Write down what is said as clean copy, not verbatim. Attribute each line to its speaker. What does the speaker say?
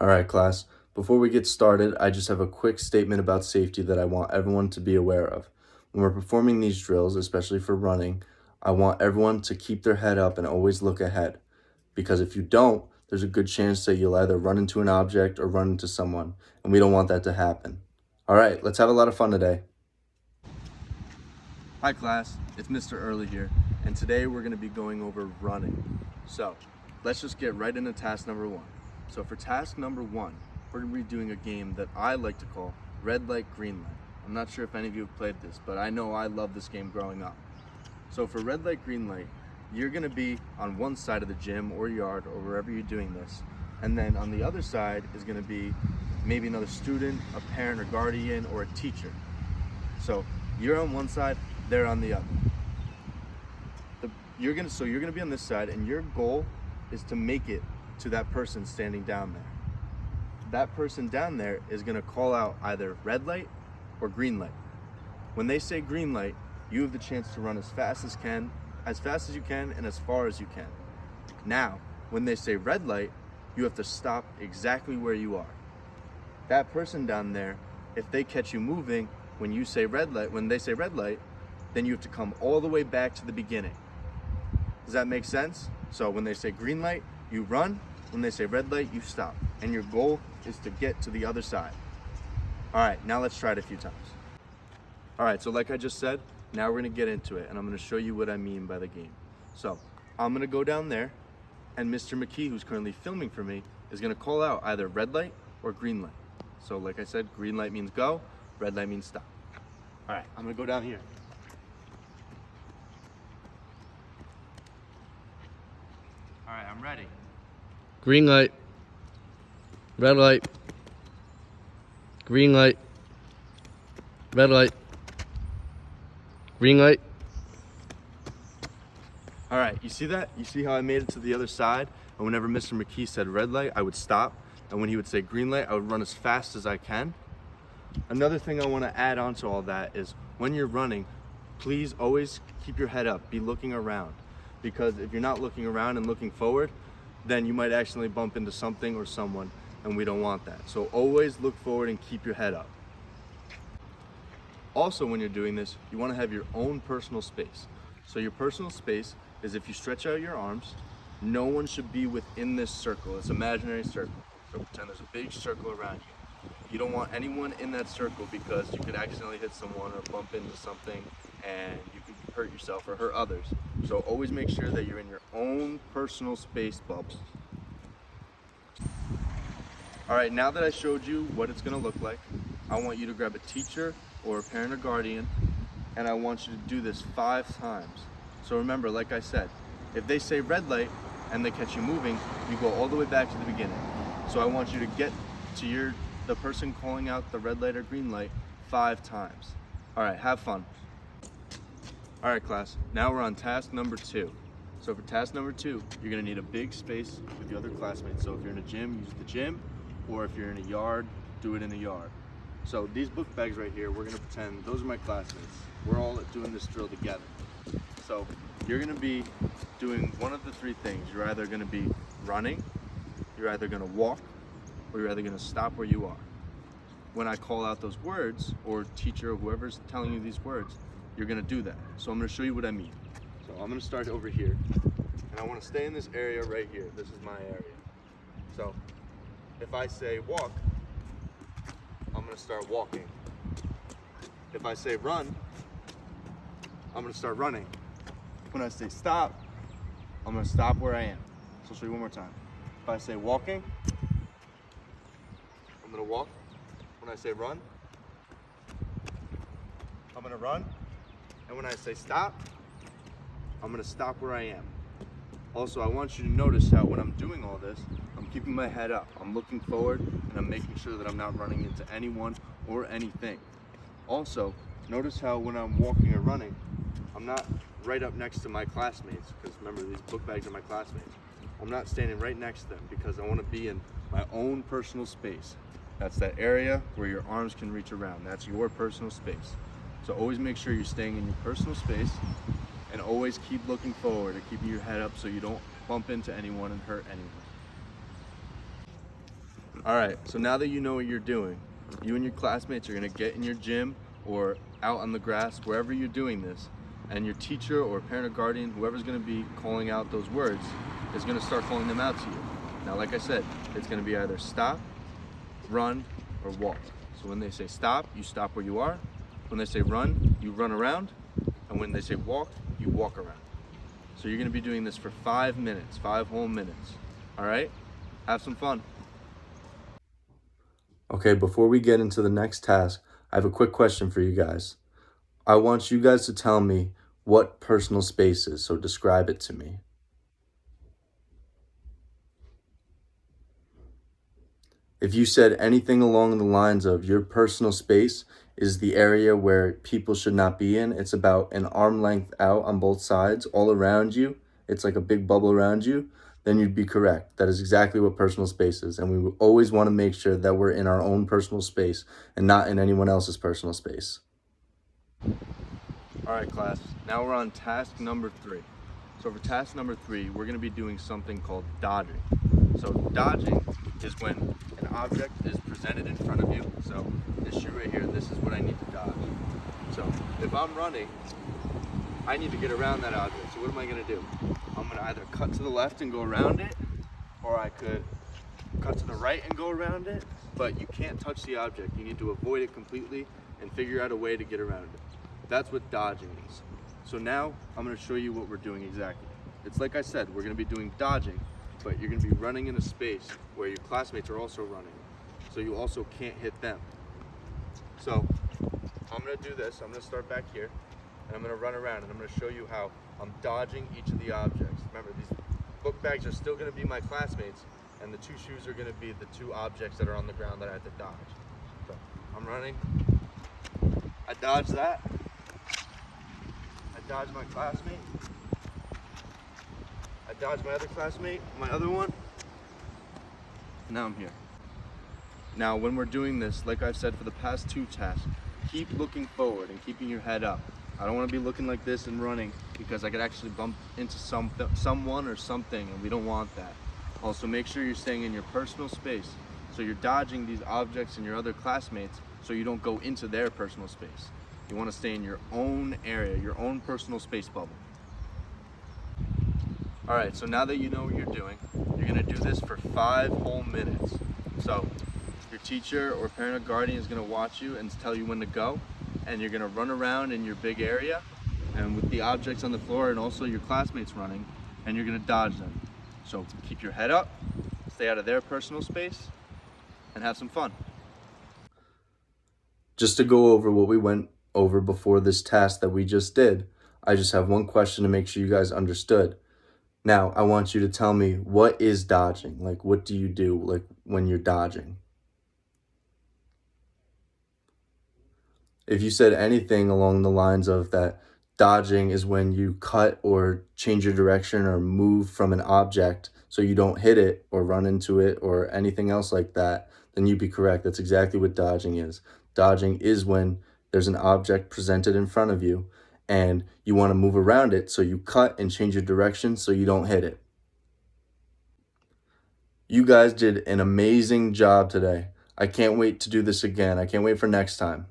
Speaker 1: All right, class. Before we get started, I just have a quick statement about safety that I want everyone to be aware of. When we're performing these drills, especially for running, I want everyone to keep their head up and always look ahead. Because if you don't, there's a good chance that you'll either run into an object or run into someone, and we don't want that to happen. All right, let's have a lot of fun today. Hi, class. It's Mr. Early here, and today we're going to be going over running. So, let's just get right into task number one. So for task number one, we're going to be doing a game that I like to call red light, green light. I'm not sure if any of you have played this, but I know I love this game growing up. So for red light, green light, you're going to be on one side of the gym or yard or wherever you're doing this, and then on the other side is going to be maybe another student, a parent or guardian, or a teacher. So you're on one side, they're on the other. You're gonna be on this side, and your goal is to make it to that person standing down there. That person down there is gonna call out either red light or green light. When they say green light, you have the chance to run as fast as you can, and as far as you can. Now, when they say red light, you have to stop exactly where you are. That person down there, if they catch you moving when they say red light, then you have to come all the way back to the beginning. Does that make sense? So when they say green light, you run. When they say red light, you stop. And your goal is to get to the other side. All right, now let's try it a few times. All right, so like I just said, now we're gonna get into it, and I'm gonna show you what I mean by the game. So I'm gonna go down there, and Mr. McKee, who's currently filming for me, is gonna call out either red light or green light. So like I said, green light means go, red light means stop. All right, I'm gonna go down here. All right, I'm ready.
Speaker 2: Green light, red light, green light, red light, green light.
Speaker 1: All right, you see that? You see how I made it to the other side? And whenever Mr. McKee said red light, I would stop. And when he would say green light, I would run as fast as I can. Another thing I want to add on to all that is when you're running, please always keep your head up, be looking around. Because if you're not looking around and looking forward, then you might accidentally bump into something or someone, and we don't want that. So always look forward and keep your head up. Also, when you're doing this, you want to have your own personal space. So your personal space is if you stretch out your arms, no one should be within this circle. It's an imaginary circle. So pretend there's a big circle around you. You don't want anyone in that circle because you could accidentally hit someone or bump into something and you could hurt yourself or hurt others. So always make sure that you're in your own personal space bubble. All right, now that I showed you what it's gonna look like, I want you to grab a teacher or a parent or guardian, and I want you to do this 5 times. So remember, like I said, if they say red light and they catch you moving, you go all the way back to the beginning. So I want you to get to the person calling out the red light or green light 5 times. All right, have fun. All right, class, now we're on task number 2. So for task number 2, you're gonna need a big space with the other classmates. So if you're in a gym, use the gym, or if you're in a yard, do it in a yard. So these book bags right here, we're gonna pretend those are my classmates. We're all doing this drill together. So you're gonna be doing one of the 3 things. You're either gonna be running, you're either gonna walk, or you're either gonna stop where you are. When I call out those words, or teacher or whoever's telling you these words, you're gonna do that. So I'm gonna show you what I mean. So I'm gonna start over here, and I wanna stay in this area right here. This is my area. So if I say walk, I'm gonna start walking. If I say run, I'm gonna start running. When I say stop, I'm gonna stop where I am. So I'll show you one more time. If I say walking, I'm gonna walk. When I say run, I'm gonna run. And when I say stop, I'm gonna stop where I am. Also, I want you to notice how when I'm doing all this, I'm keeping my head up. I'm looking forward, and I'm making sure that I'm not running into anyone or anything. Also, notice how when I'm walking or running, I'm not right up next to my classmates, because remember, these book bags are my classmates. I'm not standing right next to them because I want to be in my own personal space. That's that area where your arms can reach around. That's your personal space. So always make sure you're staying in your personal space, and always keep looking forward and keeping your head up so you don't bump into anyone and hurt anyone. All right, so now that you know what you're doing, you and your classmates are gonna get in your gym or out on the grass, wherever you're doing this, and your teacher or parent or guardian, whoever's gonna be calling out those words, is gonna start calling them out to you. Now, like I said, it's gonna be either stop, run, or walk. So when they say stop, you stop where you are. When they say run, you run around. And when they say walk, you walk around. So you're gonna be doing this for 5 minutes, 5 whole minutes. All right? Have some fun. Okay, before we get into the next task, I have a quick question for you guys. I want you guys to tell me what personal space is, so describe it to me. If you said anything along the lines of your personal space is the area where people should not be in, it's about an arm length out on both sides, all around you, it's like a big bubble around you, then you'd be correct. That is exactly what personal space is. And we would always want to make sure that we're in our own personal space and not in anyone else's personal space. All right, class, now we're on task number 3. So for task number 3, we're gonna be doing something called dodging. So dodging is when an object is presented in front of you. So this shoe right here, this is what I need to dodge. So if I'm running, I need to get around that object. So what am I gonna do? I'm gonna either cut to the left and go around it, or I could cut to the right and go around it, but you can't touch the object. You need to avoid it completely and figure out a way to get around it. That's what dodging is. So now I'm gonna show you what we're doing exactly. It's like I said, we're gonna be doing dodging, but you're gonna be running in a space where your classmates are also running. So you also can't hit them. So I'm gonna do this, I'm gonna start back here, and I'm gonna run around and I'm gonna show you how I'm dodging each of the objects. Remember, these book bags are still gonna be my classmates, and the 2 shoes are gonna be the 2 objects that are on the ground that I have to dodge. So I'm running, I dodge that, I dodge my classmate, I dodge my other classmate, my other one, now I'm here. Now when we're doing this, like I've said for the past 2 tasks, keep looking forward and keeping your head up. I don't want to be looking like this and running, because I could actually bump into someone or something, and we don't want that. Also, make sure you're staying in your personal space, so you're dodging these objects and your other classmates so you don't go into their personal space. You want to stay in your own area, your own personal space bubble. All right, so now that you know what you're doing, you're gonna do this for 5 whole minutes. So your teacher or parent or guardian is gonna watch you and tell you when to go, and you're gonna run around in your big area and with the objects on the floor and also your classmates running, and you're gonna dodge them. So keep your head up, stay out of their personal space, and have some fun. Just to go over what we went over before this task that we just did, I just have one question to make sure you guys understood. Now, I want you to tell me, what is dodging? Like, what do you do, like, when you're dodging? If you said anything along the lines of that, dodging is when you cut or change your direction or move from an object so you don't hit it or run into it or anything else like that, then you'd be correct. That's exactly what dodging is. Dodging is when there's an object presented in front of you and you want to move around it, so you cut and change your direction so you don't hit it. You guys did an amazing job today. I can't wait to do this again. I can't wait for next time.